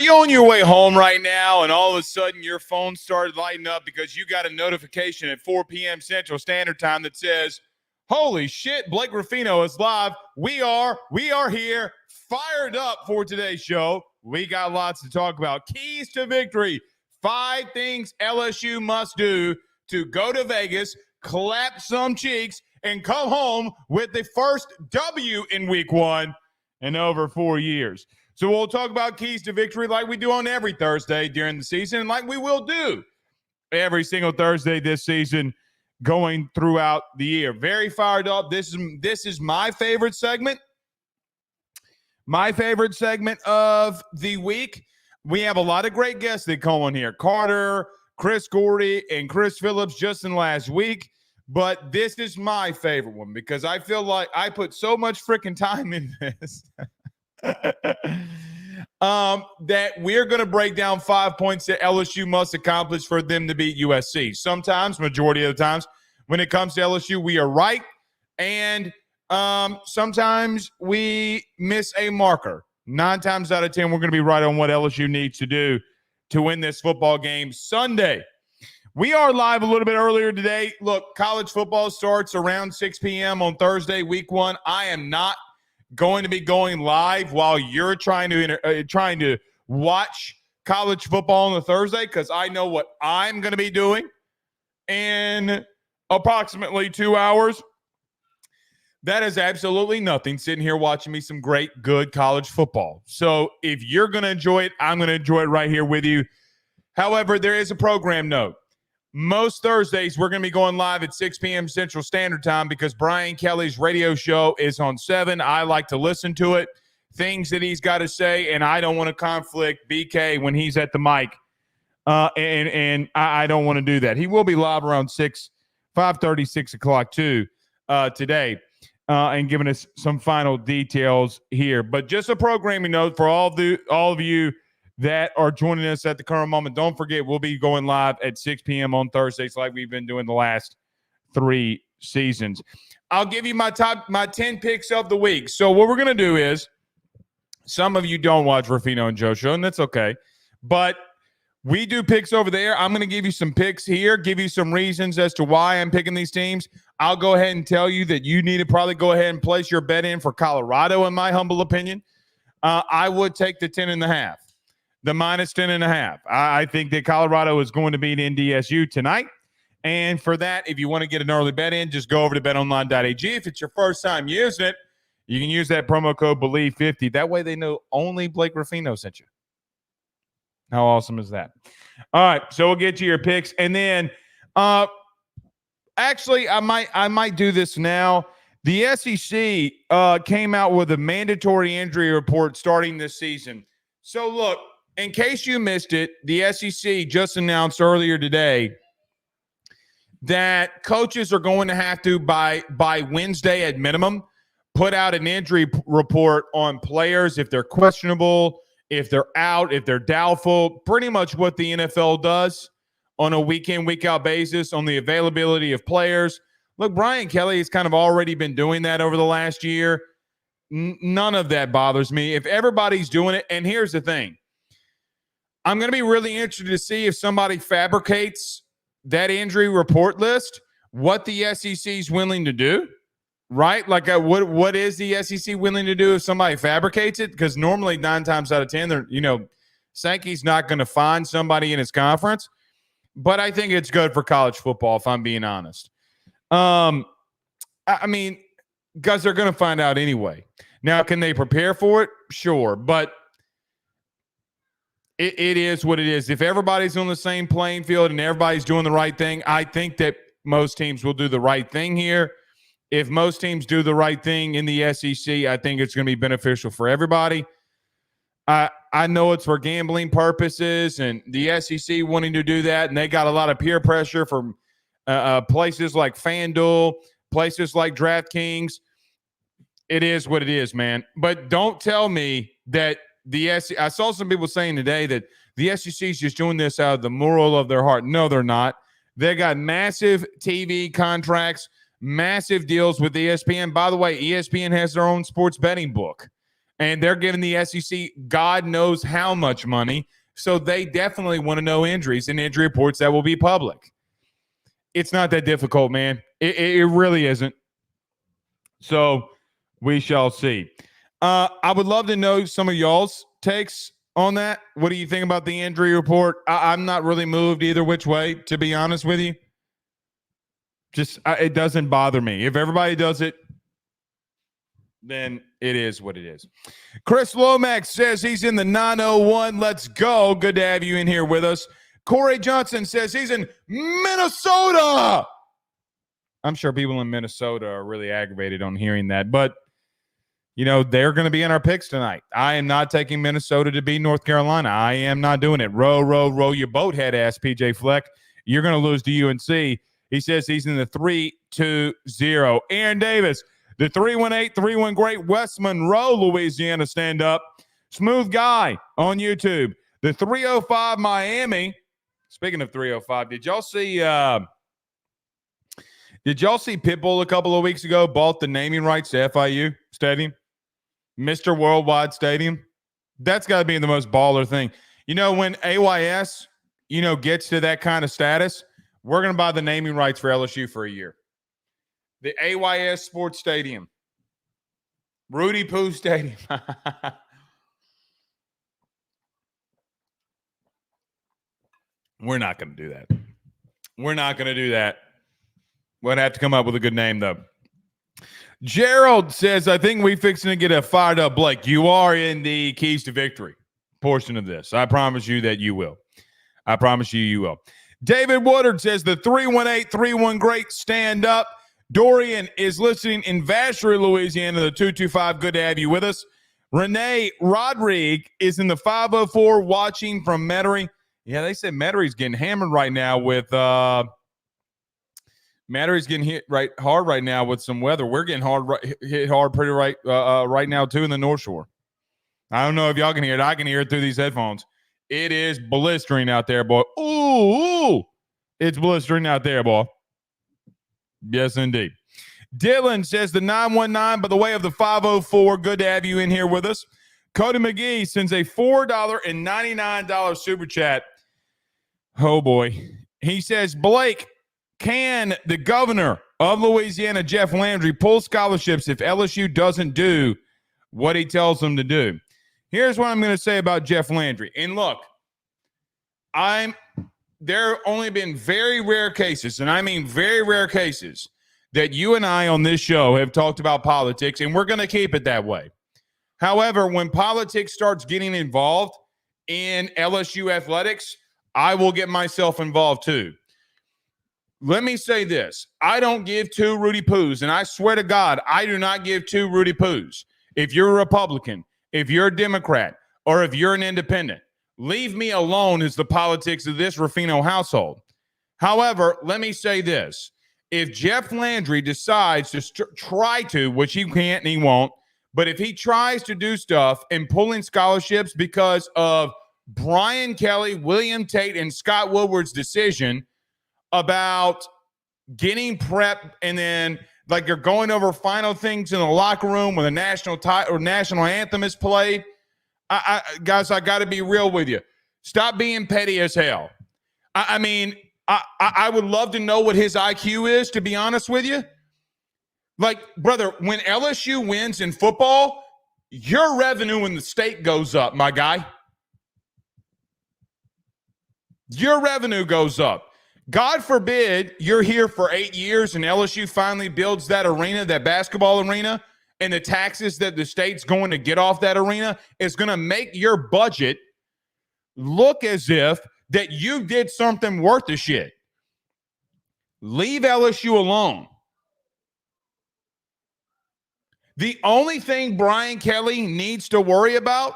you on your way home right now and all of a sudden your phone started lighting up because you got a notification at 4 p.m. Central Standard Time that says, holy shit, Blake Ruffino is live. We are here, fired up for today's show. We got lots to talk about. Keys to victory. 5 things LSU must do to go to Vegas, clap some cheeks, and come home with the first W in week 1 in over 4 years. So we'll talk about keys to victory like we do on every Thursday during the season, and like we will do every single Thursday this season going throughout the year. Very fired up. This is my favorite segment. My favorite segment of the week. We have a lot of great guests that come on here. Carter, Chris Gordy, and Chris Phillips just in last week. But this is my favorite one because I feel like I put so much freaking time in this. That we're going to break down 5 points that LSU must accomplish for them to beat USC. Sometimes, majority of the times, when it comes to LSU, we are right. And sometimes we miss a marker. 9 times out of 10, we're going to be right on what LSU needs to do to win this football game Sunday. We are live a little bit earlier today. Look, college football starts around 6 p.m. on Thursday, week 1. I am not going to be going live while you're trying to watch college football on a Thursday because I know what I'm going to be doing in approximately 2 hours. That is absolutely nothing sitting here watching me some great, good college football. So if you're going to enjoy it, I'm going to enjoy it right here with you. However, there is a program note. Most Thursdays, we're going to be going live at 6 p.m. Central Standard Time because Brian Kelly's radio show is on 7. I like to listen to it, things that he's got to say, and I don't want to conflict BK when he's at the mic, and I don't want to do that. He will be live around 5:30, 6 o'clock too today and giving us some final details here. But just a programming note for all of you that are joining us at the current moment. Don't forget, we'll be going live at 6 p.m. on Thursdays like we've been doing the last 3 seasons. I'll give you my 10 picks of the week. So what we're going to do is, some of you don't watch Ruffino and Joe show, and that's okay. But we do picks over there. I'm going to give you some picks here, give you some reasons as to why I'm picking these teams. I'll go ahead and tell you that you need to probably go ahead and place your bet in for Colorado, in my humble opinion. I would take the 10.5. The minus 10.5. I think that Colorado is going to beat NDSU tonight. And for that, if you want to get an early bet in, just go over to betonline.ag. If it's your first time using it, you can use that promo code BELIEVE50. That way they know only Blake Ruffino sent you. How awesome is that? All right, so we'll get to your picks. And then actually, I might do this now. The SEC came out with a mandatory injury report starting this season. So look, in case you missed it, the SEC just announced earlier today that coaches are going to have to, by Wednesday at minimum, put out an injury report on players if they're questionable, if they're out, if they're doubtful, pretty much what the NFL does on a week-in, week-out basis on the availability of players. Look, Brian Kelly has kind of already been doing that over the last year. None of that bothers me. If everybody's doing it, and here's the thing. I'm going to be really interested to see if somebody fabricates that injury report list, what the SEC is willing to do, right? Like what is the SEC willing to do if somebody fabricates it? Because normally 9 times out of 10, Sankey's not going to find somebody in his conference. But I think it's good for college football, if I'm being honest. I mean, because they're going to find out anyway. Now, can they prepare for it? Sure, but it is what it is. If everybody's on the same playing field and everybody's doing the right thing, I think that most teams will do the right thing here. If most teams do the right thing in the SEC, I think it's going to be beneficial for everybody. I know it's for gambling purposes and the SEC wanting to do that, and they got a lot of peer pressure from places like FanDuel, places like DraftKings. It is what it is, man. But don't tell me that the SEC – I saw some people saying today that the SEC is just doing this out of the moral of their heart. No, they're not. They got massive TV contracts, massive deals with ESPN. By the way, ESPN has their own sports betting book. And they're giving the SEC God knows how much money. So they definitely want to know injuries and injury reports that will be public. It's not that difficult, man. It really isn't. So we shall see. I would love to know some of y'all's takes on that. What do you think about the injury report? I'm not really moved either which way, to be honest with you. Just it doesn't bother me. If everybody does it, then it is what it is. Chris Lomax says he's in the 901. Let's go. Good to have you in here with us. Corey Johnson says he's in Minnesota. I'm sure people in Minnesota are really aggravated on hearing that, but you know, they're going to be in our picks tonight. I am not taking Minnesota to beat North Carolina. I am not doing it. Row, row, row your boat, head ass PJ Fleck. You're going to lose to UNC. He says he's in the 3-2-0. Aaron Davis, the 318-31 great West Monroe, Louisiana stand up. Smooth guy on YouTube. The 305 Miami. Speaking of 305, did y'all see Pitbull a couple of weeks ago bought the naming rights to FIU Stadium? Mr. Worldwide Stadium. That's got to be the most baller thing. You know, when AYS, you know, gets to that kind of status, we're going to buy the naming rights for LSU for a year. The AYS Sports Stadium. Rudy Poo Stadium. We're not going to do that. We're not going to do that. We'll have to come up with a good name, though. Gerald says, I think we fixing to get a fired up Blake. You are in the keys to victory portion of this. I promise you that you will. I promise you will. David Woodard says the 318-31 great stand up. Dorian is listening in Vacherie, Louisiana, the 225. Good to have you with us. Renee Rodrigue is in the 504 watching from Metairie. Yeah, they said Metarie's getting hammered right now with Metarie's getting hit hard right now with some weather. We're getting hit hard pretty right now too in the North Shore. I don't know if y'all can hear it. I can hear it through these headphones. It is blistering out there, boy. Ooh, it's blistering out there, boy. Yes, indeed. Dylan says the 919 by the way of the 504. Good to have you in here with us. Cody McGee sends a $4.99 super chat. Oh, boy. He says, Blake, can the governor of Louisiana, Jeff Landry, pull scholarships if LSU doesn't do what he tells them to do? Here's what I'm going to say about Jeff Landry. And look, there have only been very rare cases, and I mean very rare cases, that you and I on this show have talked about politics, and we're going to keep it that way. However, when politics starts getting involved in LSU athletics, I will get myself involved too. Let me say this. I don't give two Rudy Poos, and I swear to God, I do not give two Rudy Poos. If you're a Republican, if you're a Democrat, or if you're an independent, leave me alone is the politics of this Ruffino household. However, let me say this. If Jeff Landry decides to try to, which he can't and he won't, but if he tries to do stuff and pulling scholarships because of Brian Kelly, William Tate, and Scott Woodward's decision about getting prep and then like you're going over final things in the locker room when the national anthem is played, guys, I got to be real with you. Stop being petty as hell. I mean, I would love to know what his IQ is, to be honest with you. Like, brother, when LSU wins in football, your revenue in the state goes up, my guy. Your revenue goes up. God forbid you're here for 8 years and LSU finally builds that arena, that basketball arena, and the taxes that the state's going to get off that arena is going to make your budget look as if that you did something worth the shit. Leave LSU alone. The only thing Brian Kelly needs to worry about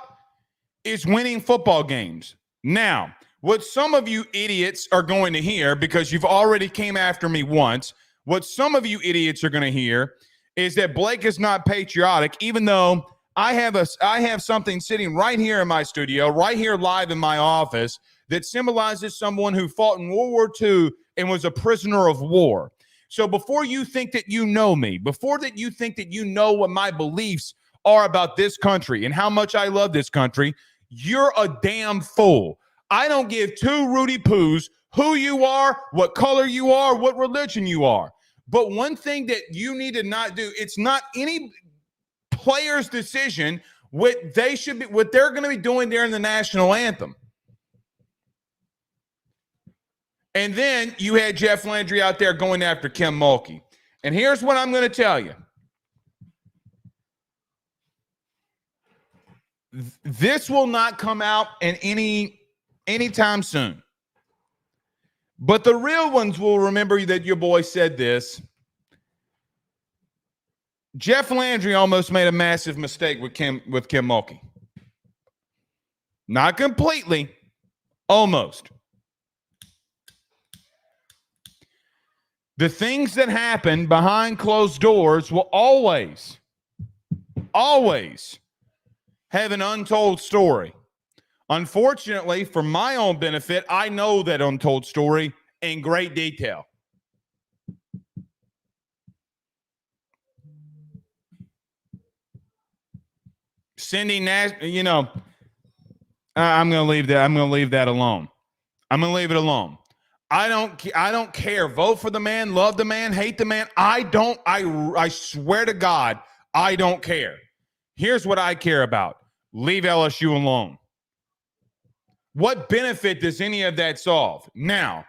is winning football games. Now, what some of you idiots are going to hear, because you've already came after me once, what some of you idiots are going to hear is that Blake is not patriotic, even though I have something sitting right here in my studio, right here live in my office, that symbolizes someone who fought in World War II and was a prisoner of war. So before you think that you know me, before that you think that you know what my beliefs are about this country and how much I love this country, you're a damn fool. I don't give two Rudy Poos who you are, what color you are, what religion you are. But one thing that you need to not do, it's not any player's decision what they're going to be doing there in the national anthem. And then you had Jeff Landry out there going after Kim Mulkey. And here's what I'm going to tell you. This will not come out in anytime soon. But the real ones will remember that your boy said this. Jeff Landry almost made a massive mistake with Kim Mulkey. Not completely, almost. The things that happen behind closed doors will always have an untold story. Unfortunately, for my own benefit, I know that untold story in great detail. Cindy Nash, I'm going to leave that. I'm going to leave that alone. I'm going to leave it alone. I don't care. Vote for the man, love the man, hate the man. I swear to God, I don't care. Here's what I care about. Leave LSU alone. What benefit does any of that solve? Now,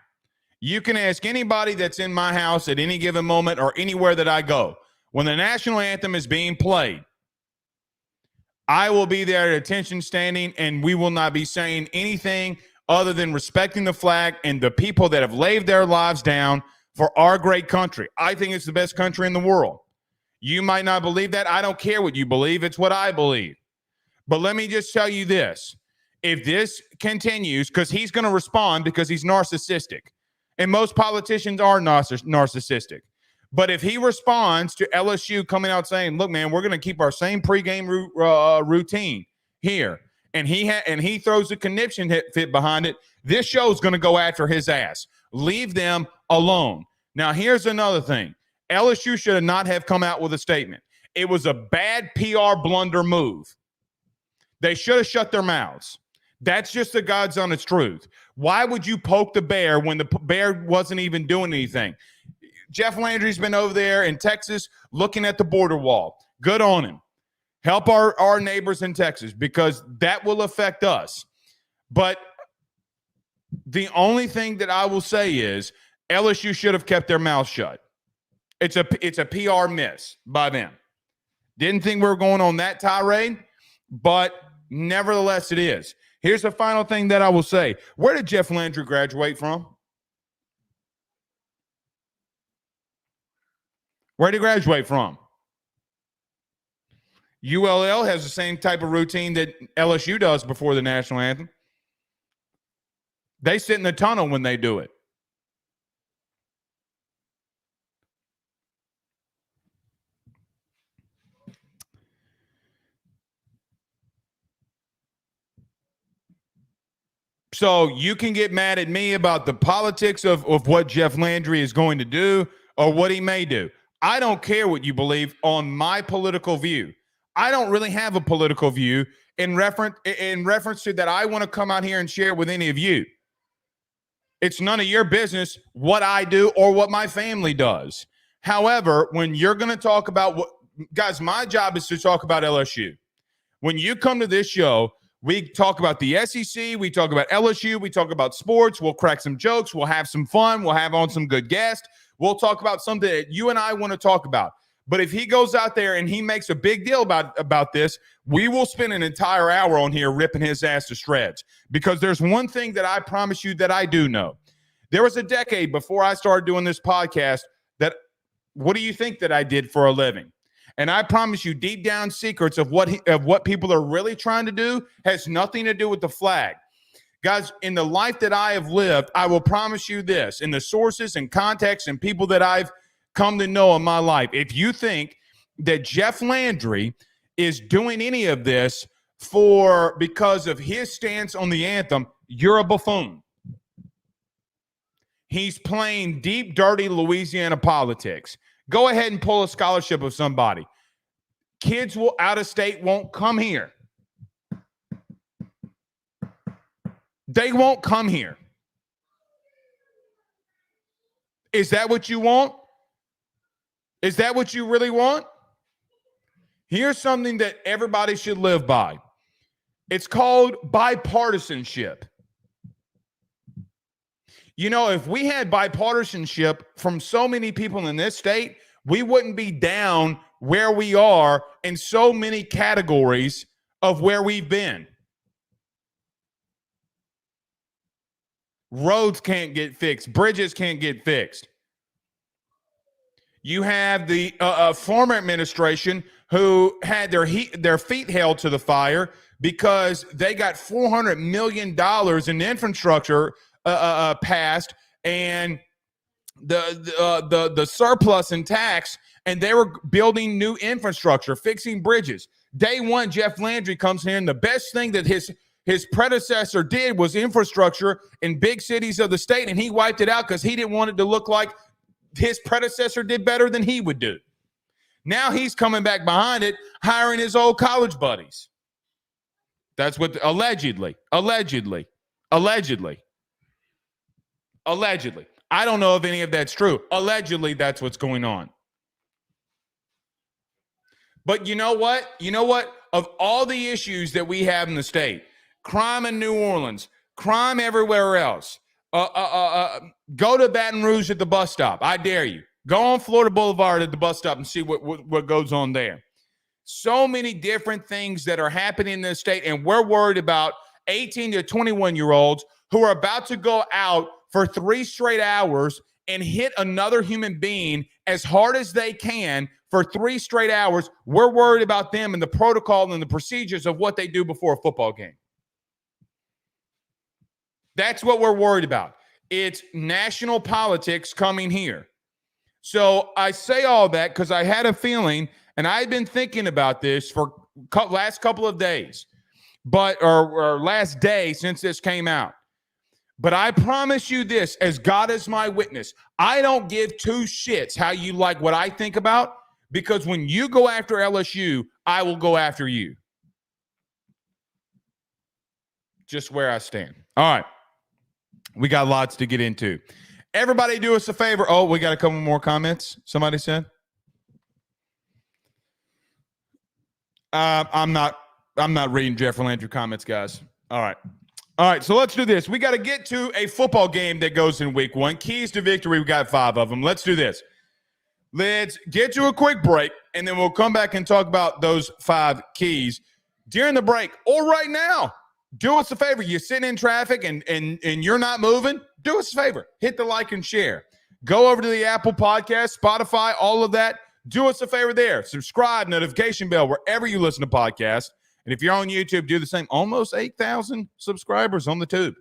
you can ask anybody that's in my house at any given moment or anywhere that I go. When the national anthem is being played, I will be there at attention standing, and we will not be saying anything other than respecting the flag and the people that have laid their lives down for our great country. I think it's the best country in the world. You might not believe that. I don't care what you believe. It's what I believe. But let me just tell you this. If this continues, because he's going to respond because he's narcissistic, and most politicians are narcissistic. But if he responds to LSU coming out saying, look, man, we're going to keep our same pregame routine here, and he throws a conniption fit behind it, this show's going to go after his ass. Leave them alone. Now, here's another thing. LSU should not have come out with a statement. It was a bad PR blunder move. They should have shut their mouths. That's just the God's honest truth. Why would you poke the bear when the bear wasn't even doing anything? Jeff Landry's been over there in Texas looking at the border wall. Good on him. Help our neighbors in Texas because that will affect us. But the only thing that I will say is LSU should have kept their mouth shut. It's a PR miss by them. Didn't think we were going on that tirade, but nevertheless it is. Here's the final thing that I will say. Where did Jeff Landry graduate from? Where did he graduate from? ULL has the same type of routine that LSU does before the national anthem. They sit in the tunnel when they do it. So you can get mad at me about the politics of what Jeff Landry is going to do or what he may do. I don't care what you believe on my political view. I don't really have a political view in reference to that I want to come out here and share with any of you. It's none of your business what I do or what my family does. However, when you're going to talk about guys, my job is to talk about LSU. When you come to this show, we talk about the SEC, we talk about LSU, we talk about sports, we'll crack some jokes, we'll have some fun, we'll have on some good guests, we'll talk about something that you and I want to talk about. But if he goes out there and he makes a big deal about this, we will spend an entire hour on here ripping his ass to shreds. Because there's one thing that I promise you that I do know. There was a decade before I started doing this podcast that, what do you think that I did for a living? And I promise you, deep down secrets of what people are really trying to do has nothing to do with the flag. Guys, in the life that I have lived, I will promise you this, in the sources and context and people that I've come to know in my life, if you think that Jeff Landry is doing any of this because of his stance on the anthem, you're a buffoon. He's playing deep, dirty Louisiana politics. Go ahead and pull a scholarship of somebody. kids out of state won't come here. They won't come here. Is that what you want? Is that what you really want? Here's something that everybody should live by. It's called bipartisanship. You know, if we had bipartisanship from so many people in this state, we wouldn't be down where we are in so many categories of where we've been. Roads can't get fixed. Bridges can't get fixed. You have the former administration who had their feet held to the fire because they got $400 million in infrastructure passed, and the surplus in tax, and they were building new infrastructure, fixing bridges. Day one, Jeff Landry comes in. The best thing that his predecessor did was infrastructure in big cities of the state, and he wiped it out because he didn't want it to look like his predecessor did better than he would do. Now he's coming back behind it, hiring his old college buddies. That's what allegedly. I don't know if any of that's true. Allegedly, that's what's going on. But you know what? Of all the issues that we have in the state, crime in New Orleans, crime everywhere else, go to Baton Rouge at the bus stop. I dare you. Go on Florida Boulevard at the bus stop and see what goes on there. So many different things that are happening in this state, and we're worried about 18 to 21-year-olds who are about to go out for 3 straight hours and hit another human being as hard as they can for 3 straight hours. We're worried about them and the protocol and the procedures of what they do before a football game. That's what we're worried about. It's national politics coming here. So I say all that because I had a feeling, and I had been thinking about this for last couple of days, or last day since this came out. But I promise you this, as God is my witness, I don't give 2 shits how you like what I think about, because when you go after LSU, I will go after you. Just where I stand. All right. We got lots to get into. Everybody do us a favor. Oh, we got a couple more comments, somebody said. I'm not reading Jeff Landry comments, guys. All right, so let's do this. We got to get to a football game that goes in week 1. Keys to victory, we got 5 of them. Let's do this. Let's get to a quick break, and then we'll come back and talk about those 5 keys during the break or right now. Do us a favor. You're sitting in traffic and you're not moving. Do us a favor. Hit the like and share. Go over to the Apple Podcast, Spotify, all of that. Do us a favor there. Subscribe, notification bell, wherever you listen to podcasts. And if you're on YouTube, do the same. Almost 8,000 subscribers on the tube.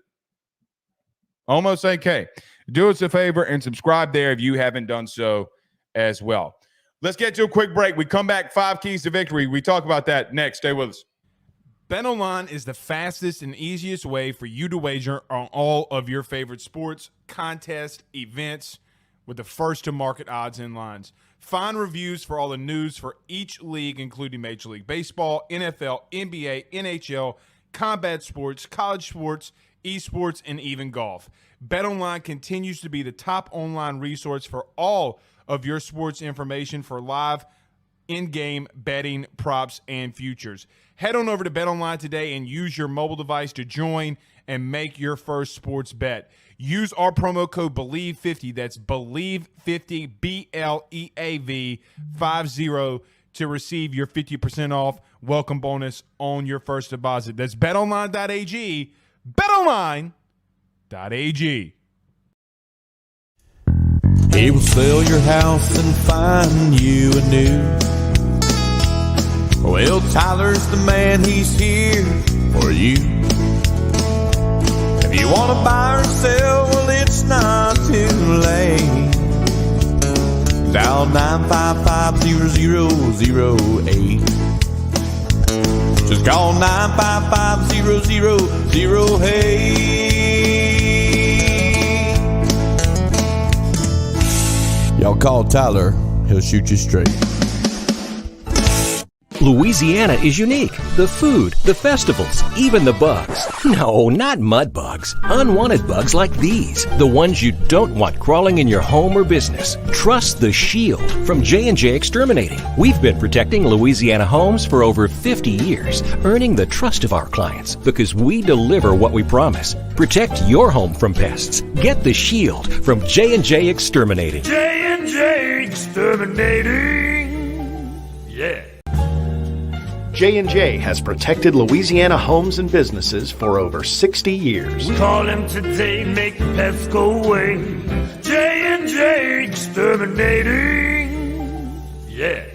Almost 8K. Do us a favor and subscribe there if you haven't done so as well. Let's get to a quick break. We come back, 5 keys to victory. We talk about that next. Stay with us. BetOnline is the fastest and easiest way for you to wager on all of your favorite sports, contests, events with the first-to-market odds and lines. Find reviews for all the news for each league, including Major League Baseball, NFL, NBA, NHL, combat sports, college sports, esports, and even golf. BetOnline continues to be the top online resource for all of your sports information for live in-game betting, props, and futures. Head on over to BetOnline today and use your mobile device to join and make your first sports bet. Use our promo code BELIEVE50, that's BELIEVE50, BLEAV 50, to receive your 50% off welcome bonus on your first deposit. That's betonline.ag, betonline.ag. He will sell your house and find you a new. Well, Tyler's the man, he's here for you. If you want to buy or sell, well, it's not too late. Dial 955-0008. Just call 955-0008. Y'all call Tyler, he'll shoot you straight. Louisiana is unique. The food, the festivals, even the bugs. No, not mud bugs. Unwanted bugs like these. The ones you don't want crawling in your home or business. Trust the Shield from J&J Exterminating. We've been protecting Louisiana homes for over 50 years, earning the trust of our clients because we deliver what we promise. Protect your home from pests. Get the Shield from J&J Exterminating. J&J Exterminating. Yeah. J&J has protected Louisiana homes and businesses for over 60 years. Call him today, make the pests go away. J&J Exterminating. Yeah.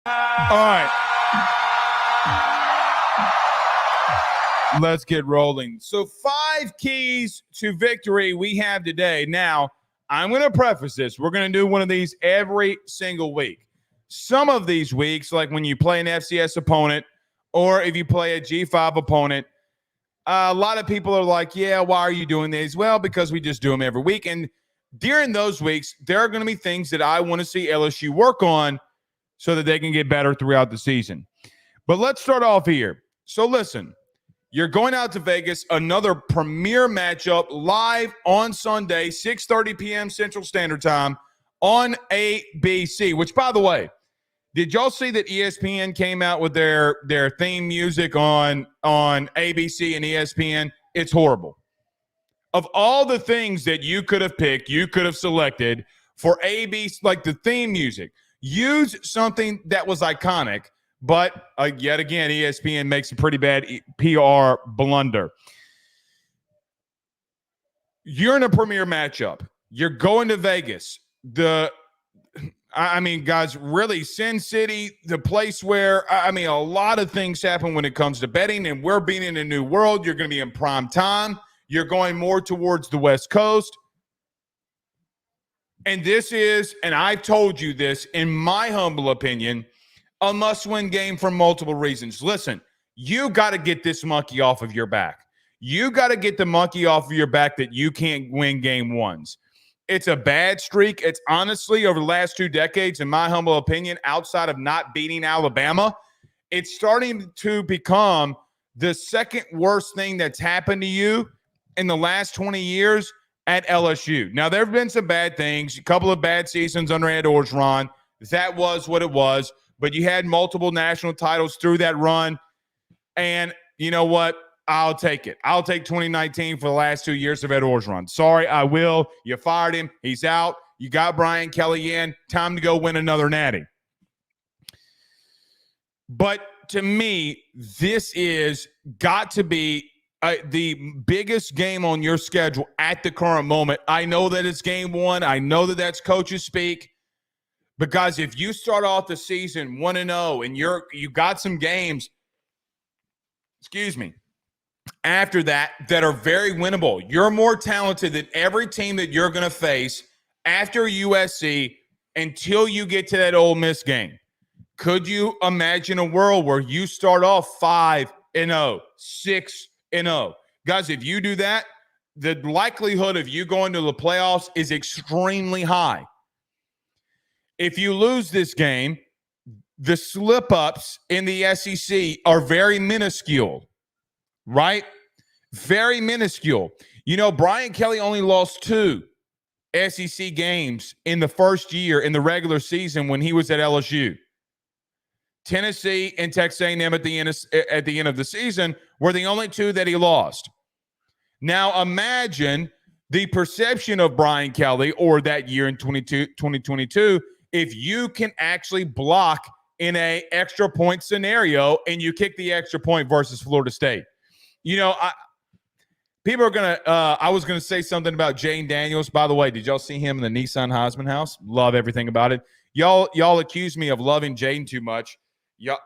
All right. Let's get rolling. So 5 keys to victory we have today. Now, I'm going to preface this. We're going to do one of these every single week. Some of these weeks, like when you play an FCS opponent or if you play a G5 opponent, a lot of people are like, yeah, why are you doing these? Well, because we just do them every week. And during those weeks, there are going to be things that I want to see LSU work on so that they can get better throughout the season. But let's start off here. So listen, you're going out to Vegas, another premier matchup live on Sunday, 6:30 p.m. Central Standard Time on ABC, which, by the way, did y'all see that ESPN came out with their theme music on ABC and ESPN? It's horrible. Of all the things that you could have picked, you could have selected for ABC, like the theme music, use something that was iconic, but yet again, ESPN makes a pretty bad PR blunder. You're in a premier matchup. You're going to Vegas. Guys, really, Sin City, the place where, a lot of things happen when it comes to betting, and we're being in a new world. You're going to be in prime time. You're going more towards the West Coast. And this is, and I've told you this, in my humble opinion, a must-win game for multiple reasons. Listen, you got to get this monkey off of your back. You got to get the monkey off of your back that you can't win game ones. It's a bad streak. It's honestly, over the last 2 decades, in my humble opinion, outside of not beating Alabama, it's starting to become the second worst thing that's happened to you in the last 20 years at LSU. Now, there have been some bad things, a couple of bad seasons under Ed Orgeron. That was what it was. But you had multiple national titles through that run. And you know what? I'll take it. I'll take 2019 for the last 2 years of Ed Orgeron. Sorry, I will. You fired him. He's out. You got Brian Kelly in. Time to go win another natty. But to me, this is got to be the biggest game on your schedule at the current moment. I know that it's game one. I know that that's coaches speak. Because if you start off the season 1-0 and you got some games, after that are very winnable. You're more talented than every team that you're going to face after USC until you get to that Ole Miss game. Could you imagine a world where you start off 5-0, 6-0? Guys, if you do that, the likelihood of you going to the playoffs is extremely high. If you lose this game, the slip-ups in the SEC are very minuscule, right? Very minuscule. You know, Brian Kelly only lost 2 SEC games in the first year in the regular season when he was at LSU. Tennessee and Texas A&M at the end of the season were the only 2 that he lost. Now imagine the perception of Brian Kelly or that year in 2022 if you can actually block in a extra point scenario and you kick the extra point versus Florida State. You know, people are going to I was going to say something about Jane Daniels. By the way, did y'all see him in the Nissan Heisman house? Love everything about it. Y'all accuse me of loving Jaden too much.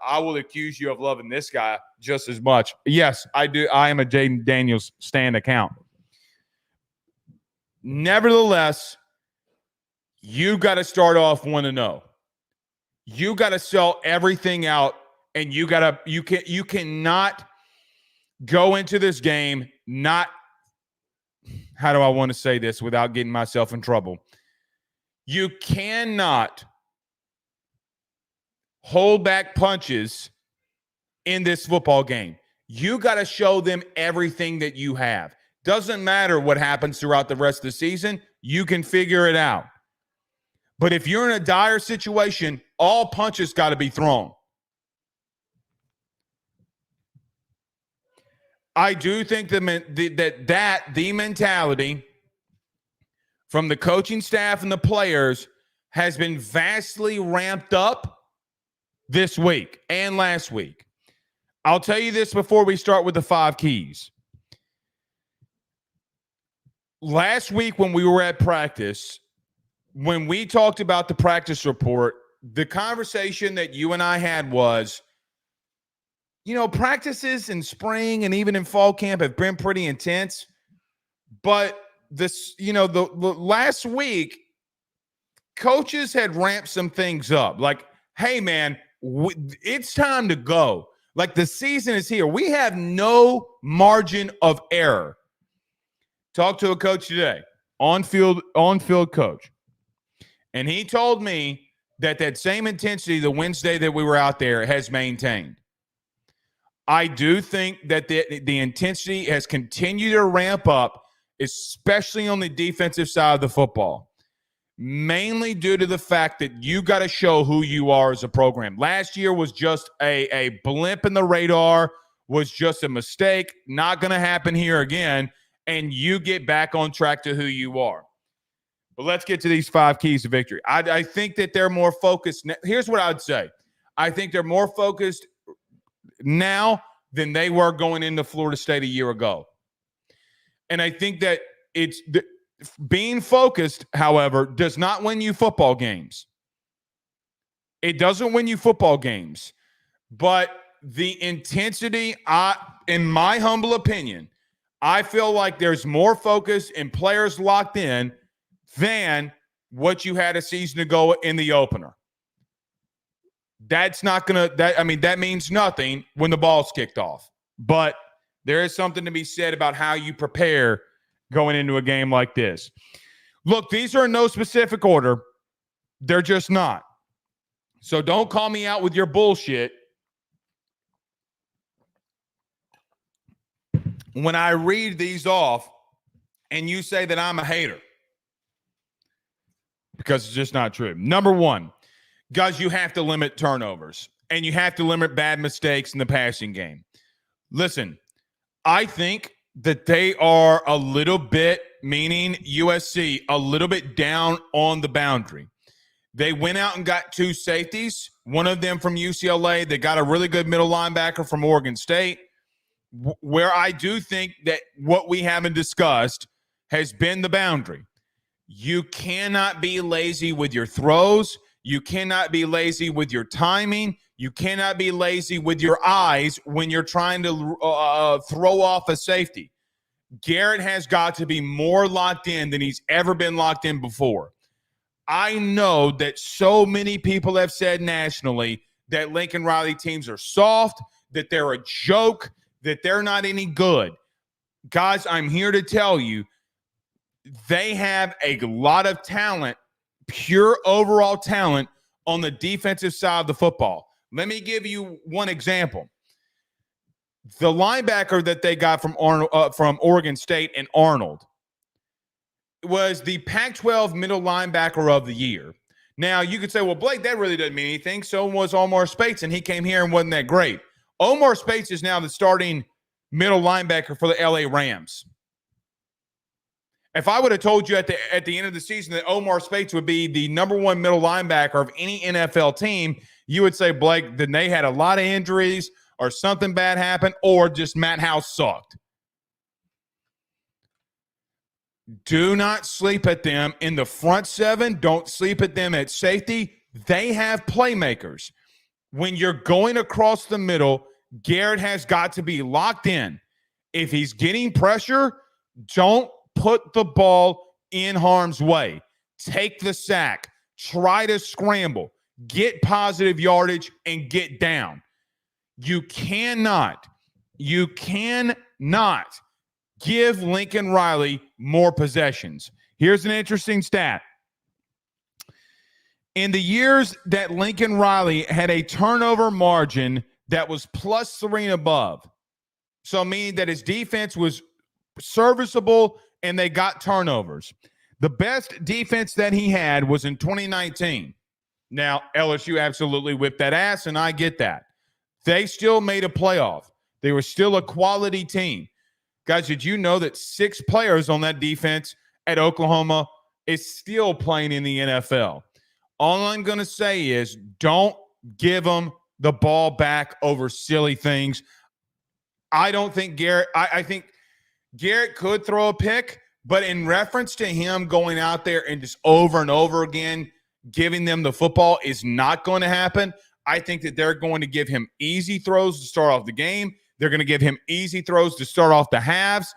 I will accuse you of loving this guy just as much. Yes, I do. I am a Jayden Daniels stan account. Nevertheless, you got to start off 1-0. You got to sell everything out, and you cannot go into this game not. How do I want to say this without getting myself in trouble? You cannot hold back punches in this football game. You got to show them everything that you have. Doesn't matter what happens throughout the rest of the season. You can figure it out. But if you're in a dire situation, all punches got to be thrown. I do think the mentality from the coaching staff and the players has been vastly ramped up this week and last week. I'll tell you this before we start with the 5 keys. Last week when we were at practice, when we talked about the practice report, the conversation that you and I had was, practices in spring and even in fall camp have been pretty intense. But this, the last week, coaches had ramped some things up. Like, hey, man, it's time to go. Like, the season is here. We have no margin of error. Talked to a coach today, on-field coach. And he told me that same intensity the Wednesday that we were out there has maintained. I do think that the intensity has continued to ramp up, especially on the defensive side of the football, mainly due to the fact that you got to show who you are as a program. Last year was just a blimp in the radar, was just a mistake, not going to happen here again, and you get back on track to who you are. But let's get to these 5 keys to victory. I think that they're more focused. Here's what I'd say. I think they're more focused now than they were going into Florida State a year ago. And I think that being focused, however, does not win you football games. It doesn't win you football games. But the intensity, in my humble opinion, I feel like there's more focus and players locked in than what you had a season ago in the opener. That's not going to that means nothing when the ball's kicked off. But there is something to be said about how you prepare going into a game like this. Look, these are in no specific order. They're just not. So don't call me out with your bullshit when I read these off and you say that I'm a hater. Because it's just not true. Number 1, guys, you have to limit turnovers and you have to limit bad mistakes in the passing game. Listen, I think that they are a little bit, meaning USC, a little bit down on the boundary. They went out and got 2 safeties, one of them from UCLA. They got a really good middle linebacker from Oregon State, where I do think that what we haven't discussed has been the boundary. You cannot be lazy with your throws. You cannot be lazy with your timing. You cannot be lazy with your eyes when you're trying to throw off a safety. Garrett has got to be more locked in than he's ever been locked in before. I know that so many people have said nationally that Lincoln Riley teams are soft, that they're a joke, that they're not any good. Guys, I'm here to tell you, they have a lot of talent, pure overall talent on the defensive side of the football. Let me give you one example. The linebacker that they got from Oregon State and Arnold was the Pac-12 middle linebacker of the year. Now, you could say, well, Blake, that really doesn't mean anything. So was Omar Speights, and he came here and wasn't that great. Omar Speights is now the starting middle linebacker for the LA Rams. If I would have told you at the end of the season that Omar Speights would be the number 1 middle linebacker of any NFL team, you would say, Blake, then they had a lot of injuries or something bad happened or just Matt House sucked. Do not sleep at them in the front 7. Don't sleep at them at safety. They have playmakers. When you're going across the middle, Garrett has got to be locked in. If he's getting pressure, don't put the ball in harm's way. Take the sack. Try to scramble. Get positive yardage and get down. You cannot give Lincoln Riley more possessions. Here's an interesting stat. In the years that Lincoln Riley had a turnover margin that was +3 and above, so meaning that his defense was serviceable and they got turnovers. The best defense that he had was in 2019. Now, LSU absolutely whipped that ass, and I get that. They still made a playoff. They were still a quality team. Guys, did you know that 6 players on that defense at Oklahoma is still playing in the NFL? All I'm going to say is don't give them the ball back over silly things. I don't think Garrett – I think Garrett could throw a pick, but in reference to him going out there and just over and over again giving them the football is not going to happen. I think that they're going to give him easy throws to start off the game. They're going to give him easy throws to start off the halves.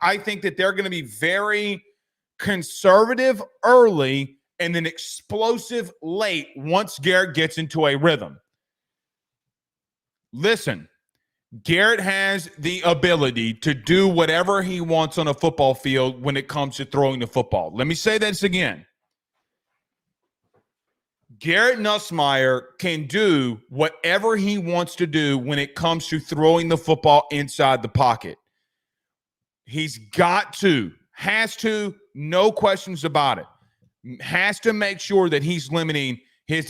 I think that they're going to be very conservative early and then explosive late once Garrett gets into a rhythm. Listen, Garrett has the ability to do whatever he wants on a football field when it comes to throwing the football. Let me say this again. Garrett Nussmeier can do whatever he wants to do when it comes to throwing the football inside the pocket. He's got to, has to, no questions about it. Has to make sure that he's limiting his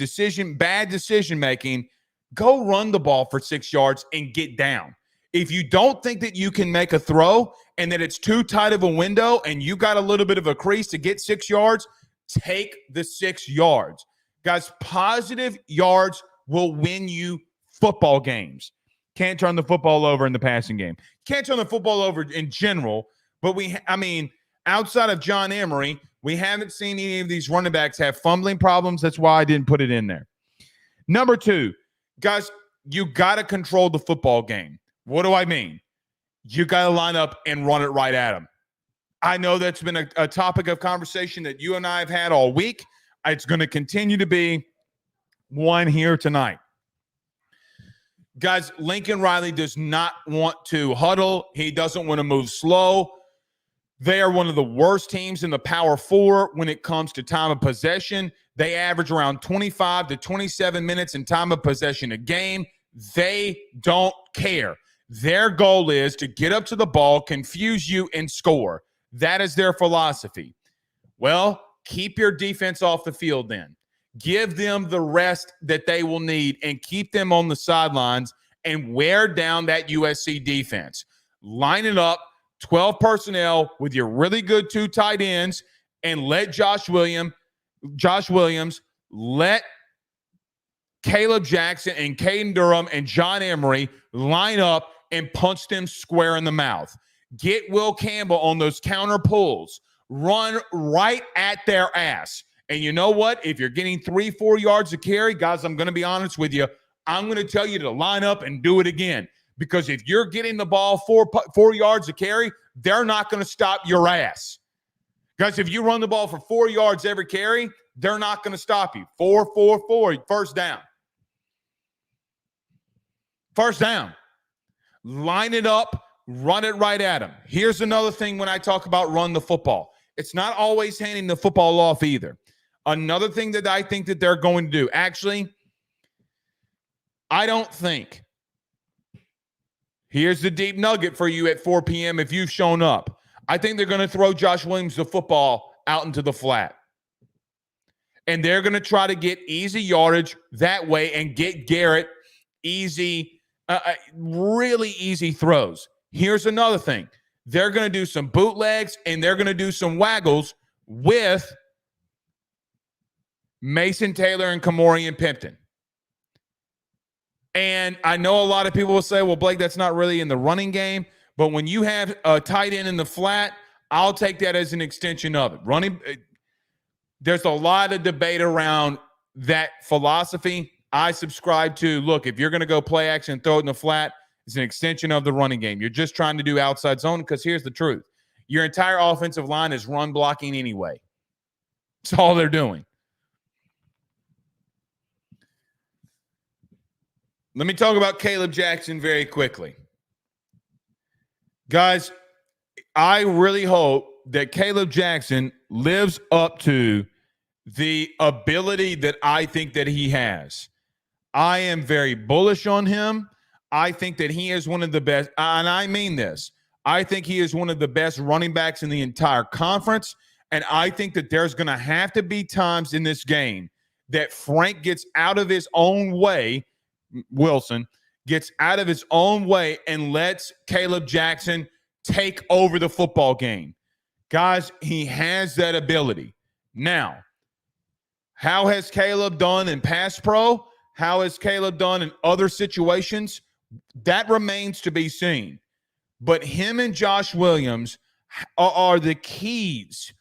bad decision making. Go run the ball for 6 yards and get down. If you don't think that you can make a throw and that it's too tight of a window and you got a little bit of a crease to get 6 yards, take the 6 yards. Guys, positive yards will win you football games. Can't turn the football over in the passing game. Can't turn the football over in general, but outside of John Emery, we haven't seen any of these running backs have fumbling problems. That's why I didn't put it in there. Number 2, guys, you got to control the football game. What do I mean? You got to line up and run it right at them. I know that's been a topic of conversation that you and I have had all week. It's going to continue to be one here tonight. Guys, Lincoln Riley does not want to huddle. He doesn't want to move slow. They are one of the worst teams in the Power 4 when it comes to time of possession. They average around 25 to 27 minutes in time of possession a game. They don't care. Their goal is to get up to the ball, confuse you, and score. That is their philosophy. Well, keep your defense off the field then. Give them the rest that they will need and keep them on the sidelines and wear down that USC defense. Line it up, 12 personnel with your really good 2 tight ends, and let Josh Williams, let Caleb Jackson and Caden Durham and John Emery line up and punch them square in the mouth. Get Will Campbell on those counter pulls. Run right at their ass. And you know what? If you're getting 3-4 yards of carry, guys, I'm going to be honest with you. I'm going to tell you to line up and do it again. Because if you're getting the ball 4 yards of carry, they're not going to stop your ass. Guys, if you run the ball for 4 yards every carry, they're not going to stop you. 4, first down. First down. Line it up, run it right at them. Here's another thing when I talk about run the football. It's not always handing the football off either. Another thing that I think that they're going to do, actually, I don't think. Here's the deep nugget for you at 4 p.m. if you've shown up. I think they're going to throw Josh Williams the football out into the flat. And they're going to try to get easy yardage that way and get Garrett really easy throws. Here's another thing. They're going to do some bootlegs and they're going to do some waggles with Mason Taylor and Kamorian Pimpton. And I know a lot of people will say, well, Blake, that's not really in the running game. But when you have a tight end in the flat, I'll take that as an extension of it. There's a lot of debate around that philosophy. I subscribe to, look, if you're going to go play action and throw it in the flat, it's an extension of the running game. You're just trying to do outside zone because here's the truth. Your entire offensive line is run blocking anyway. That's all they're doing. Let me talk about Caleb Jackson very quickly. Guys, I really hope that Caleb Jackson lives up to the ability that I think that he has. I am very bullish on him. I think that he is one of the best, and I mean this. I think he is one of the best running backs in the entire conference, and I think that there's going to have to be times in this game that Frank gets out of his own way, Wilson gets out of his own way and lets Caleb Jackson take over the football game. Guys, he has that ability. Now, how has Caleb done in pass pro? How has Caleb done in other situations? That remains to be seen. But him and Josh Williams are the keys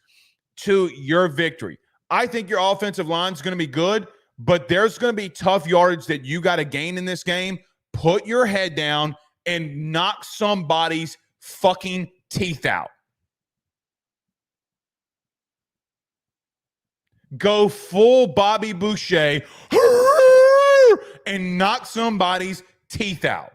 to your victory. I think your offensive line is going to be good, but there's going to be tough yardage that you got to gain in this game. Put your head down and knock somebody's fucking teeth out. Go full Bobby Boucher and knock somebody's teeth out.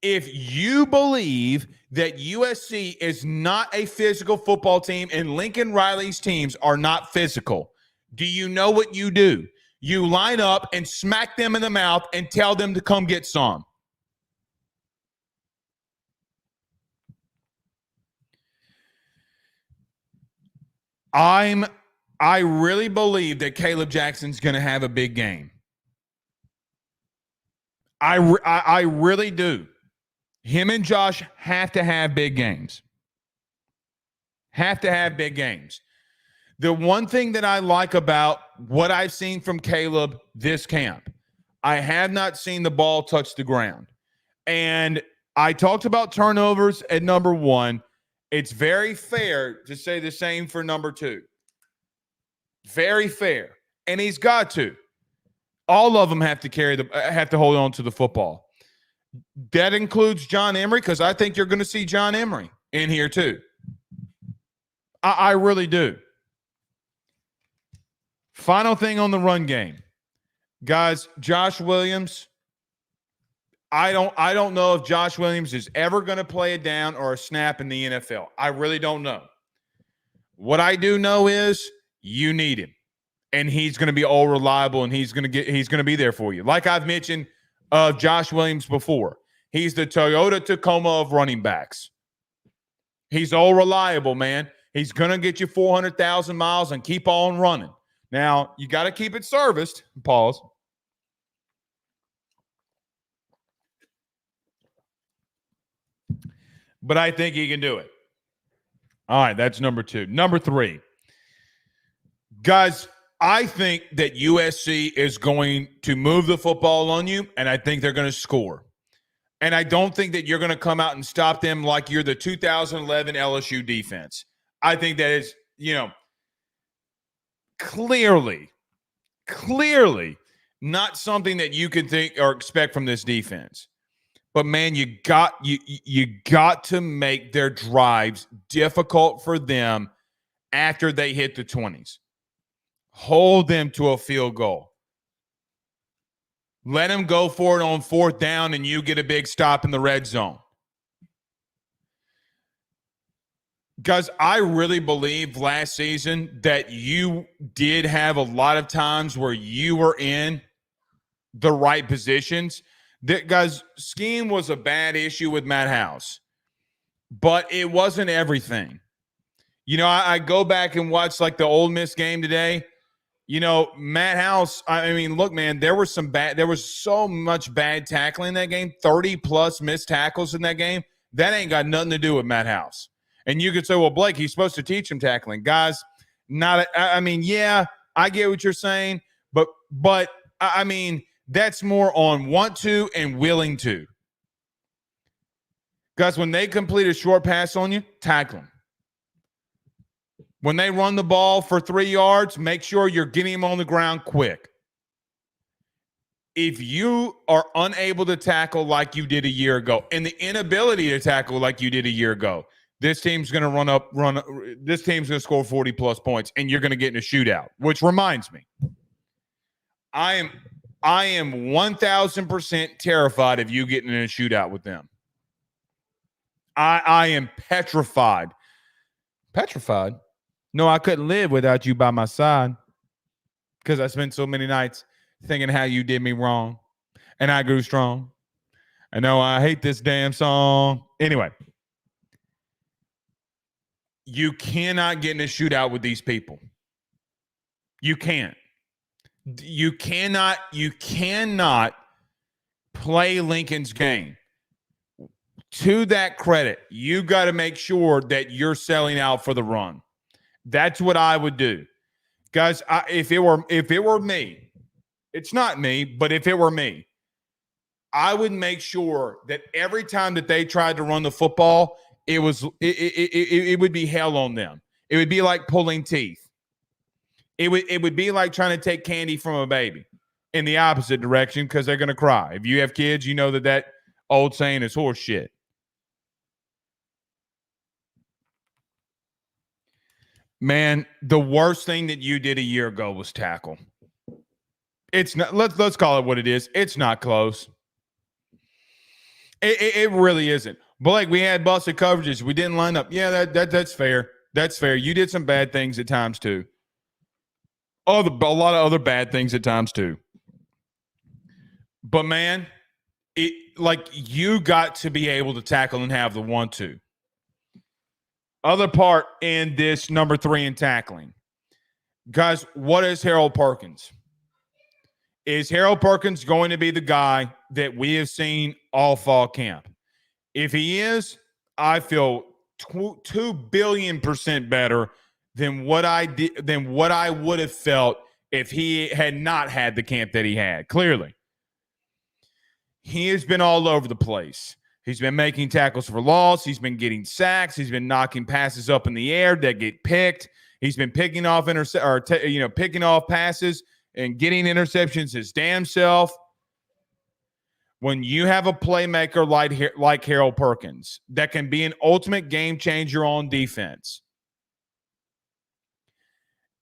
If you believe that USC is not a physical football team and Lincoln Riley's teams are not physical, do you know what you do? You line up and smack them in the mouth and tell them to come get some. I really believe that Caleb Jackson's going to have a big game. I really do. Him and Josh have to have big games. Have to have big games. The one thing that I like about what I've seen from Caleb this camp, I have not seen the ball touch the ground. And I talked about turnovers at number one. It's very fair to say the same for number two. Very fair. And he's got to. All of them have to hold on to the football. That includes John Emery, because I think you're going to see John Emery in here too. I really do. Final thing on the run game. Guys, Josh Williams, I don't know if Josh Williams is ever going to play a down or a snap in the NFL. I really don't know. What I do know is you need him, and he's going to be all reliable, and he's going to be there for you. Like I've mentioned Josh Williams before, he's the Toyota Tacoma of running backs. He's all reliable, man. He's going to get you 400,000 miles and keep on running. Now, you got to keep it serviced. Pause. But I think he can do it. All right, that's number two. Number three. Guys, I think that USC is going to move the football on you, and I think they're going to score. And I don't think that you're going to come out and stop them like you're the 2011 LSU defense. I think that is, clearly not something that you can think or expect from this defense. But man, you got to make their drives difficult for them after they hit the 20s. Hold them to a field goal. Let them go for it on fourth down, and you get a big stop in the red zone. Guys, I really believe last season that you did have a lot of times where you were in the right positions. That, guys, scheme was a bad issue with Matt House, but it wasn't everything. I go back and watch like the Ole Miss game today. Matt House, I mean, look, man, there was so much bad tackling in that game, 30 plus missed tackles in that game. That ain't got nothing to do with Matt House. And you could say, well, Blake, he's supposed to teach him tackling. Guys, yeah, I get what you're saying, but I mean, that's more on want to and willing to. Guys, when they complete a short pass on you, tackle them. When they run the ball for 3 yards, make sure you're getting them on the ground quick. If you are unable to tackle like you did a year ago, and the inability to tackle like you did a year ago, this team's going to this team's going to score 40 plus points, and you're going to get in a shootout. Which reminds me, I am 1,000% terrified of you getting in a shootout with them. I am petrified. Petrified? No, I couldn't live without you by my side because I spent so many nights thinking how you did me wrong and I grew strong. I know I hate this damn song. Anyway, you cannot get in a shootout with these people. You can't. You cannot play Lincoln's game. To that credit, you got to make sure that you're selling out for the run. That's what I would do. Guys, if it were me, it's not me, but if it were me, I would make sure that every time that they tried to run the football, it would be hell on them. It would be like pulling teeth. It would be like trying to take candy from a baby in the opposite direction because they're going to cry. If you have kids, you know that old saying is horse shit. Man, the worst thing that you did a year ago was tackle. It's not. Let's call it what it is. It's not close. It really isn't. Blake, we had busted coverages. We didn't line up. Yeah, that's fair. That's fair. You did some bad things at times too. A lot of other bad things at times too. But man, you got to be able to tackle and have the 1-2. Other part in this number 3 in tackling. Guys, what is Harold Perkins? Is Harold Perkins going to be the guy that we have seen all fall camp? If he is, I feel 2 billion% better than what I would have felt if he had not had the camp that he had. Clearly, he has been all over the place. He's been making tackles for loss. He's been getting sacks. He's been knocking passes up in the air that get picked. He's been picking off picking off passes and getting interceptions his damn self. When you have a playmaker like Harold Perkins that can be an ultimate game changer on defense,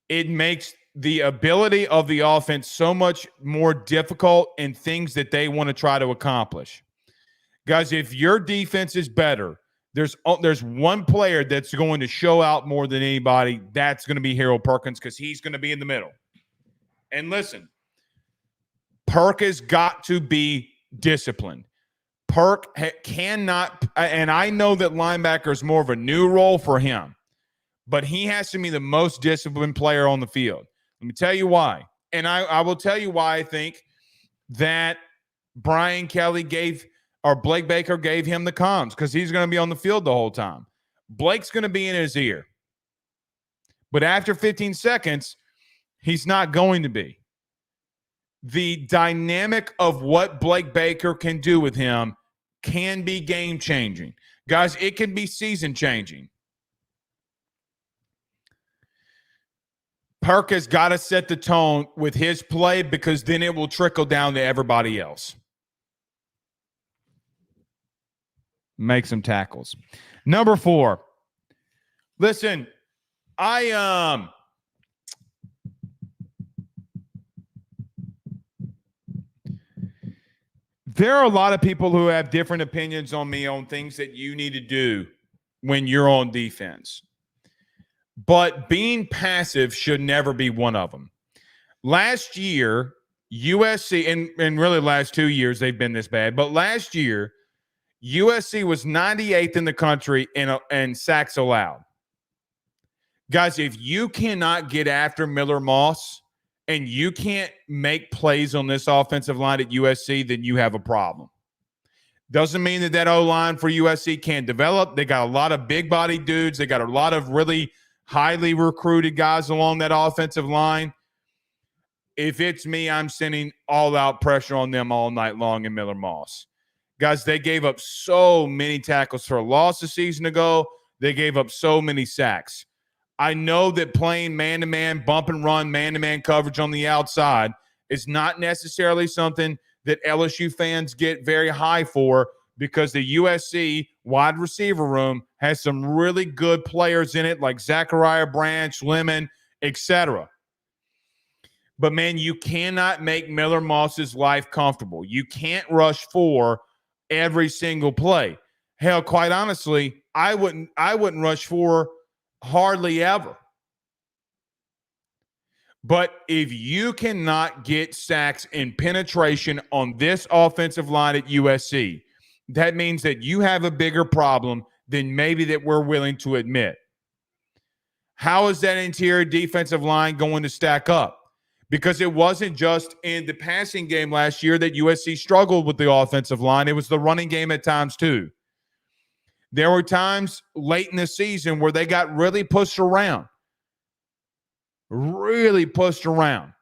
it makes the ability of the offense so much more difficult in things that they want to try to accomplish. Guys, if your defense is better, there's one player that's going to show out more than anybody. That's going to be Harold Perkins because he's going to be in the middle. And listen, Perk has got to be disciplined. Perk cannot, and I know that linebacker is more of a new role for him, but he has to be the most disciplined player on the field. Let me tell you why. And I will tell you why I think that Brian Kelly Blake Baker gave him the comms, because he's going to be on the field the whole time. Blake's going to be in his ear. But after 15 seconds, he's not going to be. The dynamic of what Blake Baker can do with him can be game-changing. Guys, it can be season-changing. Perk has got to set the tone with his play because then it will trickle down to everybody else. Make some tackles. Number 4. Listen, there are a lot of people who have different opinions on me on things that you need to do when you're on defense. But being passive should never be one of them. Last year, USC, and really last 2 years they've been this bad, but last year, USC was 98th in the country in sacks allowed. Guys, if you cannot get after Miller Moss and you can't make plays on this offensive line at USC, then you have a problem. Doesn't mean that O-line for USC can't develop. They got a lot of big-body dudes. They got a lot of really highly recruited guys along that offensive line. If it's me, I'm sending all-out pressure on them all night long in Miller Moss. Guys, they gave up so many tackles for a loss a season ago. They gave up so many sacks. I know that playing man-to-man, bump and run, man-to-man coverage on the outside is not necessarily something that LSU fans get very high for because the USC wide receiver room has some really good players in it like Zachariah Branch, Lemon, etc. But, man, you cannot make Miller Moss's life comfortable. You can't rush 4 every single play. Hell, quite honestly, I wouldn't rush 4 hardly ever. But if you cannot get sacks and penetration on this offensive line at USC, that means that you have a bigger problem than maybe that we're willing to admit. How is that interior defensive line going to stack up? Because it wasn't just in the passing game last year that USC struggled with the offensive line. It was the running game at times too. There were times late in the season where they got really pushed around. Really pushed around.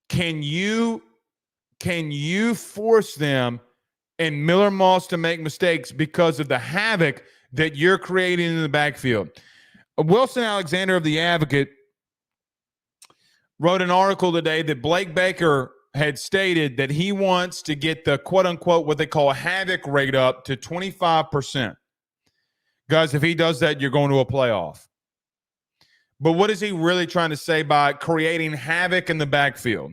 Can you force them and Miller Moss to make mistakes because of the havoc that you're creating in the backfield? Wilson Alexander of The Advocate wrote an article today that Blake Baker had stated that he wants to get the quote-unquote what they call havoc rate up to 25%. Guys, if he does that, you're going to a playoff. But what is he really trying to say by creating havoc in the backfield?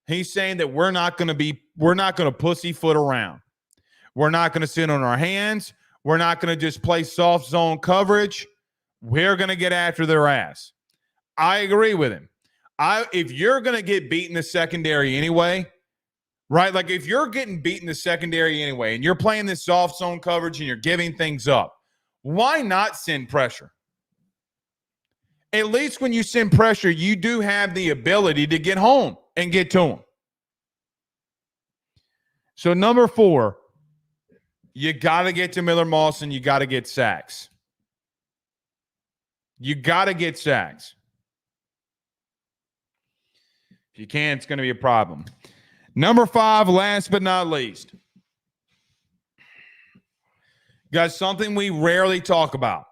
He's saying that we're not going to pussyfoot around. We're not going to sit on our hands. We're not going to just play soft zone coverage. We're going to get after their ass. I agree with him. If you're going to get beat in the secondary anyway, right? Like if you're getting beat in the secondary anyway and you're playing this soft zone coverage and you're giving things up, why not send pressure? At least when you send pressure, you do have the ability to get home and get to them. So number 4, you got to get to Miller Moss and you got to get sacks. You got to get sacks. If you can't, it's going to be a problem. Number 5, last but not least. Guys, something we rarely talk about.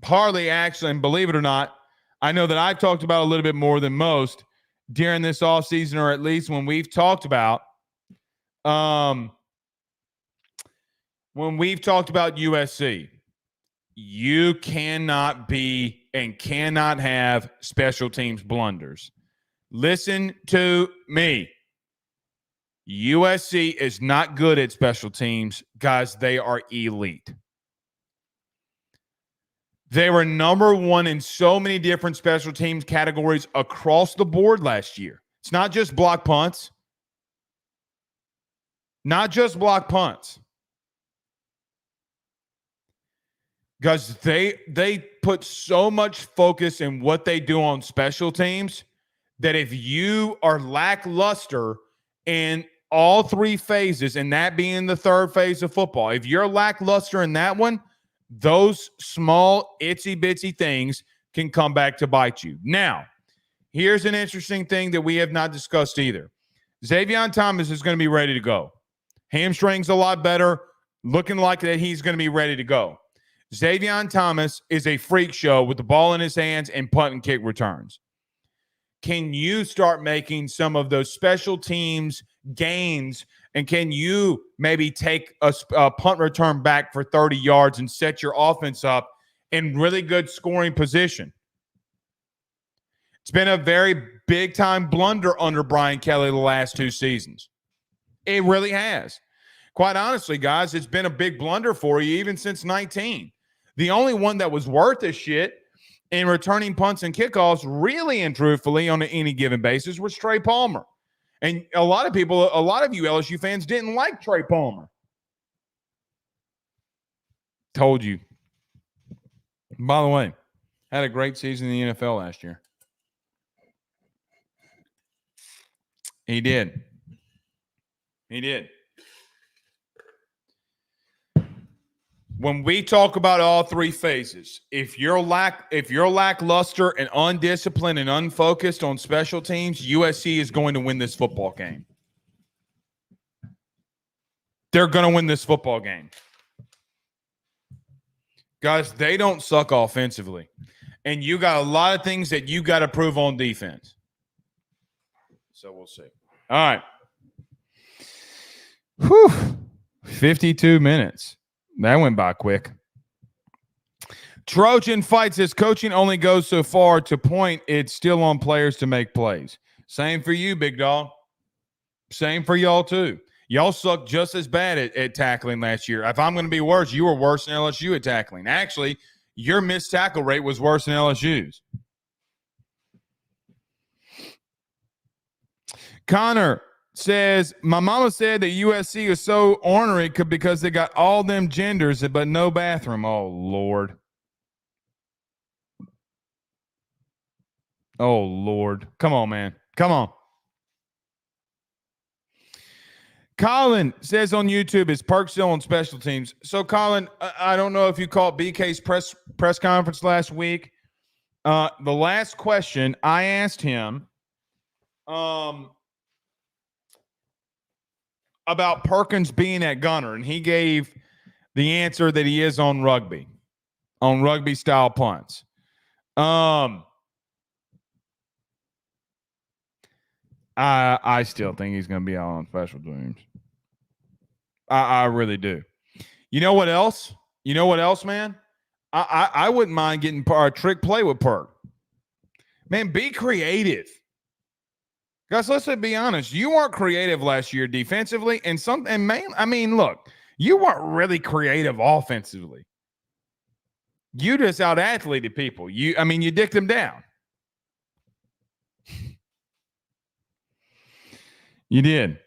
Hardly actually, and believe it or not, I know that I've talked about a little bit more than most during this offseason, or at least when we've talked about USC. You cannot be and cannot have special teams blunders. Listen to me. USC is not good at special teams. Guys, they are elite. They were number 1 in so many different special teams categories across the board last year. It's not just block punts. Not just block punts. Guys, they put so much focus in what they do on special teams that if you are lackluster in all 3 phases, and that being the 3rd phase of football, if you're lackluster in that one, those small itsy-bitsy things can come back to bite you. Now, here's an interesting thing that we have not discussed either. Xavier Thomas is going to be ready to go. Hamstring's a lot better, looking like that he's going to be ready to go. Xavier Thomas is a freak show with the ball in his hands and punt and kick returns. Can you start making some of those special teams gains, and can you maybe take a punt return back for 30 yards and set your offense up in really good scoring position? It's been a very big-time blunder under Brian Kelly the last 2 seasons. It really has. Quite honestly, guys, it's been a big blunder for you even since 19. The only one that was worth a shit in returning punts and kickoffs, really and truthfully, on any given basis, was Trey Palmer. And a lot of you LSU fans didn't like Trey Palmer. Told you. By the way, had a great season in the NFL last year. He did. He did. When we talk about all 3 phases, if you're lackluster and undisciplined and unfocused on special teams, USC is going to win this football game. They're going to win this football game. Guys, they don't suck offensively. And you got a lot of things that you got to prove on defense. So we'll see. All right. Whew. 52 minutes. That went by quick. Trojan Fight says coaching only goes so far to point it's still on players to make plays. Same for you, big dog. Same for y'all, too. Y'all sucked just as bad at tackling last year. If I'm going to be worse, you were worse than LSU at tackling. Actually, your missed tackle rate was worse than LSU's. Connor says, my mama said that USC is so ornery because they got all them genders but no bathroom. Oh, Lord. Oh, Lord. Come on, man. Come on. Colin says on YouTube, is Perk still on special teams? So, Colin, I don't know if you caught BK's press conference last week. The last question I asked him about Perkins being at gunner, and he gave the answer that he is on rugby style punts. I still think he's going to be out on special teams. I really do. You know what else? Man? I wouldn't mind getting a trick play with Perk. Man, be creative. Guys, let's be honest. You weren't creative last year defensively, look, you weren't really creative offensively. You just out-athleted people. You dicked them down. You did.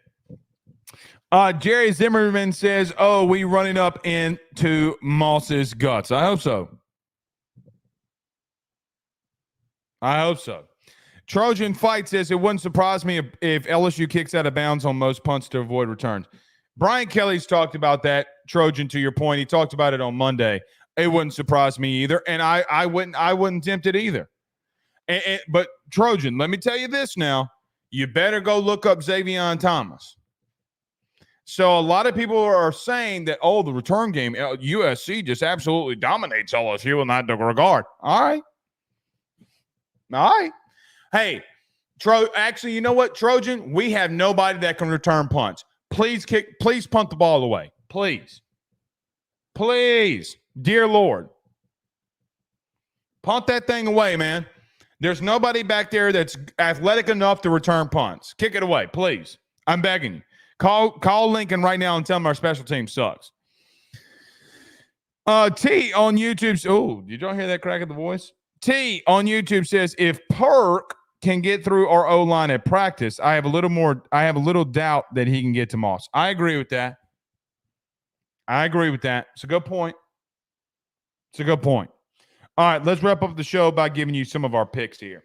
Jerry Zimmerman says, oh, we running up into Moss's guts. I hope so. Trojan Fight says, it wouldn't surprise me if LSU kicks out of bounds on most punts to avoid returns. Brian Kelly's talked about that, Trojan, to your point. He talked about it on Monday. It wouldn't surprise me either, and I wouldn't tempt it either. But, Trojan, let me tell you this now. You better go look up Xavion Thomas. So a lot of people are saying that, the return game, USC just absolutely dominates LSU in that regard. All right. Hey, actually, you know what, Trojan? We have nobody that can return punts. Please punt the ball away. Please. Dear Lord. Punt that thing away, man. There's nobody back there that's athletic enough to return punts. Kick it away, please. I'm begging you. Call Lincoln right now and tell him our special team sucks. T on YouTube. Oh, did y'all hear that crack of the voice? T on YouTube says, if Perk can get through our O-line at practice, I have a little doubt that he can get to Moss. I agree with that. It's a good point. All right, let's wrap up the show by giving you some of our picks here.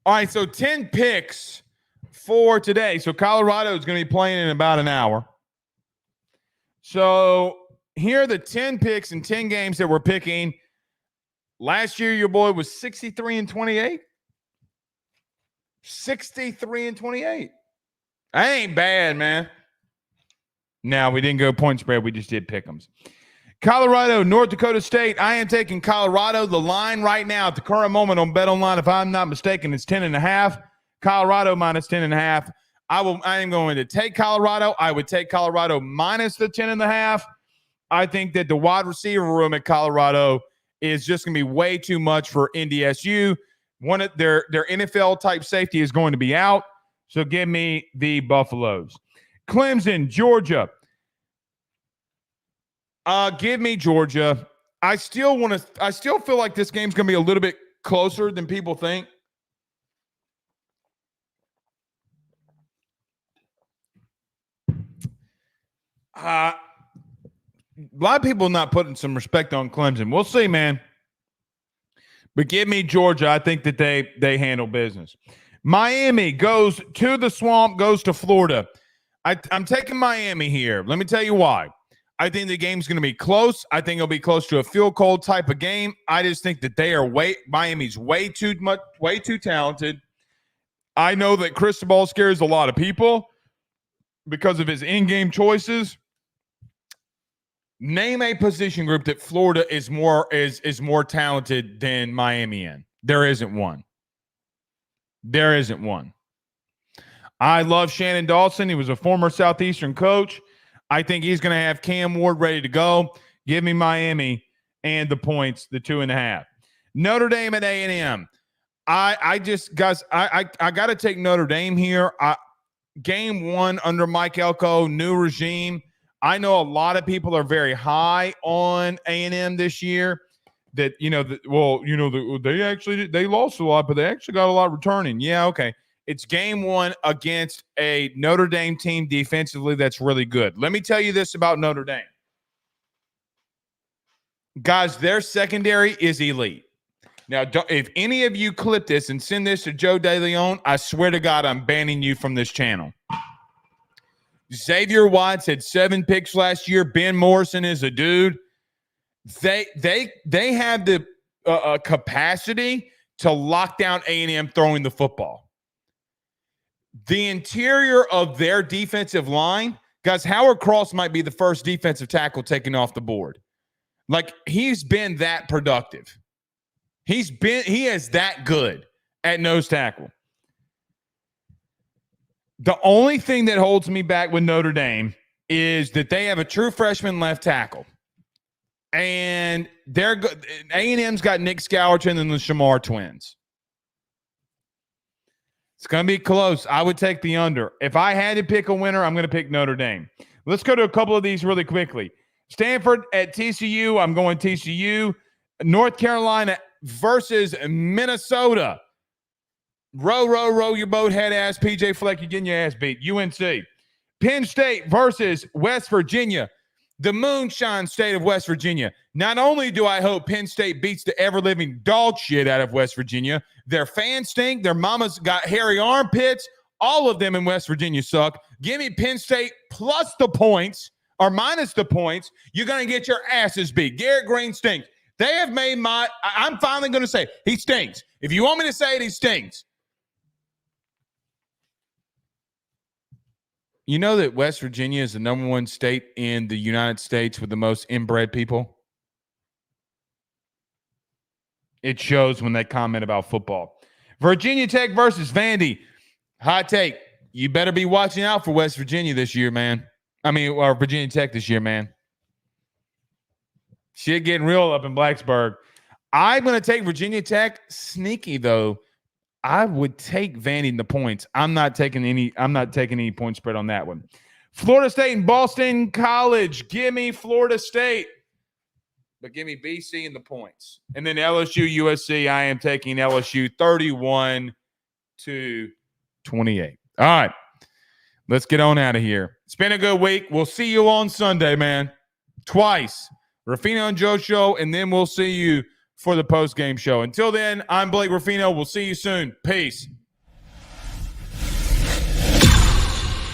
All right, so 10 picks for today. So Colorado is going to be playing in about an hour. So here are the 10 picks and 10 games that we're picking. Last year, your boy was 63-28. 63-28. That ain't bad, man. Now, we didn't go point spread. We just did pick'ems. Colorado, North Dakota State. I am taking Colorado. The line right now at the current moment on BetOnline, if I'm not mistaken, is 10.5. Colorado minus 10.5. I am going to take Colorado. I would take Colorado minus the 10.5. I think that the wide receiver room at Colorado is just going to be way too much for NDSU. One of their NFL type safety is going to be out. So give me the Buffaloes. Clemson, Georgia. Give me Georgia. I still feel like this game's going to be a little bit closer than people think. A lot of people not putting some respect on Clemson. We'll see, man. But give me Georgia. I think that they handle business. Miami goes to the Swamp, goes to Florida. I'm taking Miami here. Let me tell you why. I think the game's going to be close. I think it'll be close to a field goal type of game. I just think that Miami's way too talented. I know that Cristobal scares a lot of people because of his in-game choices. Name a position group that Florida is more talented than Miami in. There isn't one. I love Shannon Dawson. He was a former Southeastern coach. I think he's going to have Cam Ward ready to go. Give me Miami and the points, the 2.5. Notre Dame at A&M. I got to take Notre Dame here. Game 1 under Mike Elko, new regime. I know a lot of people are very high on A&M this year. That they lost a lot, but they actually got a lot returning. Yeah, okay. It's game one against a Notre Dame team defensively that's really good. Let me tell you this about Notre Dame. Guys, their secondary is elite. Now, if any of you clip this and send this to Joe DeLeon, I swear to God, I'm banning you from this channel. Xavier Watts had 7 picks last year. Ben Morrison is a dude. They have the capacity to lock down A&M throwing the football. The interior of their defensive line, guys, Howard Cross might be the first defensive tackle taken off the board. Like, he's been that productive. He is that good at nose tackle. The only thing that holds me back with Notre Dame is that they have a true freshman left tackle. And they're good. A&M's got Nick Scouerton and the Shamar twins. It's going to be close. I would take the under. If I had to pick a winner, I'm going to pick Notre Dame. Let's go to a couple of these really quickly. Stanford at TCU. I'm going TCU. North Carolina versus Minnesota. Row your boat, head ass. PJ Fleck, you're getting your ass beat. UNC. Penn State versus West Virginia. The moonshine state of West Virginia. Not only do I hope Penn State beats the ever-living dog shit out of West Virginia, their fans stink, their mamas got hairy armpits, all of them in West Virginia suck. Give me Penn State plus the points or minus the points. You're going to get your asses beat. Garrett Green stinks. They have made I'm finally going to say he stinks. If you want me to say it, he stinks. You know that West Virginia is the number 1 state in the United States with the most inbred people? It shows when they comment about football. Virginia Tech versus Vandy. Hot take. You better be watching out for West Virginia this year, man. Or Virginia Tech this year, man. Shit getting real up in Blacksburg. I'm going to take Virginia Tech. Sneaky, though. I would take Vandy in the points. I'm not taking any point spread on that one. Florida State and Boston College. Give me Florida State. But give me BC in the points. And then LSU, USC. I am taking LSU 31-28. All right. Let's get on out of here. It's been a good week. We'll see you on Sunday, man. Twice. Ruffino and Joe show, and then we'll see you for the post-game show. Until then, I'm Blake Ruffino. We'll see you soon. Peace.